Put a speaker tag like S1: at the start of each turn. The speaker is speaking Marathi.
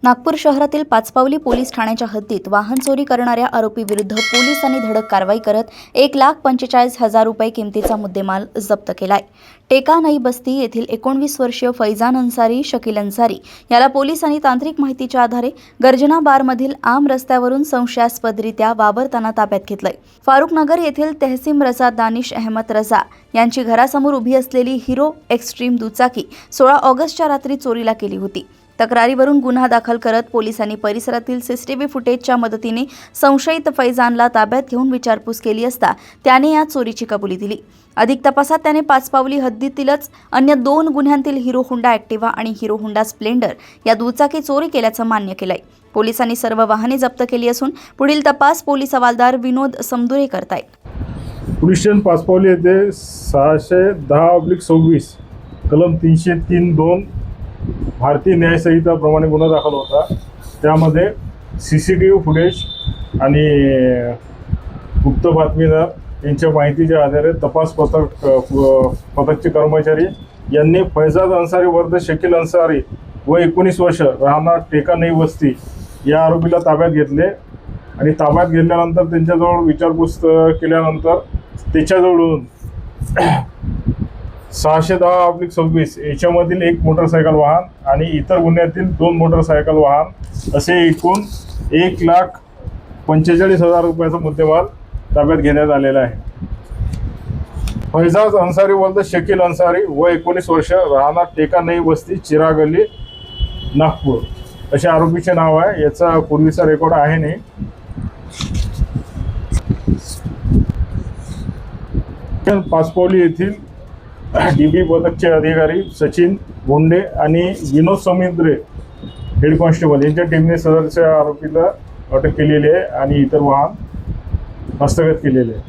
S1: नागपूर शहरातील पाचपावली पोलीस ठाण्याच्या हद्दीत वाहन चोरी करणाऱ्या आरोपीविरुद्ध पोलिसांनी धडक कारवाई करत 1,45,000 रुपये किमतीचा मुद्देमाल जप्त केलाय। टेका नई बस्ती येथील 19 वर्षीय फैजान अन्सारी शकील अन्सारी याला पोलिसांनी तांत्रिक माहितीच्या आधारे गर्जना बारमधील आम रस्त्यावरून संशयास्पदरित्या वावरताना ताब्यात घेतलंय। फारुख नगर येथील तहसीम रजा दानिश अहमद रजा यांची घरासमोर उभी असलेली हिरो एक्स्ट्रीम दुचाकी 16 ऑगस्टच्या रात्री चोरीला केली होती। तक्रारीवरून गुन्हा दाखल करत पोलिसांनी परिसरातील सीसीटीव्ही फुटेजच्या मदतीने संशयित फैजानला ताब्यात घेऊन विचारपूस केली असता त्याने या चोरीची कबुली दिली। अधिक तपासात त्याने पाचपावली हद्दीतीलच अन्य 2 गुन्ह्यांतील हिरो होंडा ॲक्टिवा आणि हिरो होंडा स्प्लेंडर या दुचाकी चोरी केल्याचं मान्य केलंय। पोलिसांनी सर्व वाहने जप्त केली असून पुढील तपास पोलीस हवालदार विनोद समदुरे करतायत।
S2: पोलीस स्टेशन पाचपावली येथे 610/26 कलम 303(2) भारतीय न्याय संहिताप्रमाणे गुन्हा दाखल होता। त्यामध्ये सीसीटीव्ही फुटेज आणि गुप्त बातमीदार यांच्या माहितीच्या आधारे तपास पथकचे कर्मचारी यांनी फैजान अन्सारी वर्द शकील अन्सारी व 19 वर्ष राहणार टेका नई बस्ती या आरोपीला ताब्यात घेतले आणि ताब्यात घेतल्यानंतर त्यांच्याजवळ विचारपूस केल्यानंतर त्याच्याजवळून 610/26 याच्यामधील 1 मोटरसायकल वाहन आणि इतर गुन्ह्यातील 2 मोटरसायकल वाहन असे एकूण 1,45,000 रुपयाचा मुद्देमाल ताब्यात घेण्यात आलेला आहे। फैजान अन्सारी वर्द शकील अन्सारी व 19 वर्ष राहणार टेका नई बस्ती चिरा गल्ली नागपूर असे आरोपीचे नाव आहे। याचा पूर्वीचा रेकॉर्ड आहे नाही। पाचपावली येथील डीबी पथकचे अधिकारी सचिन बोंडे आणि विनोद समुद्रे हेड कॉन्स्टेबल यांच्या टीमने सदरच्या आरोपीला अटक केलेली आहे आणि इतर वाहन हस्तगत केलेले आहे।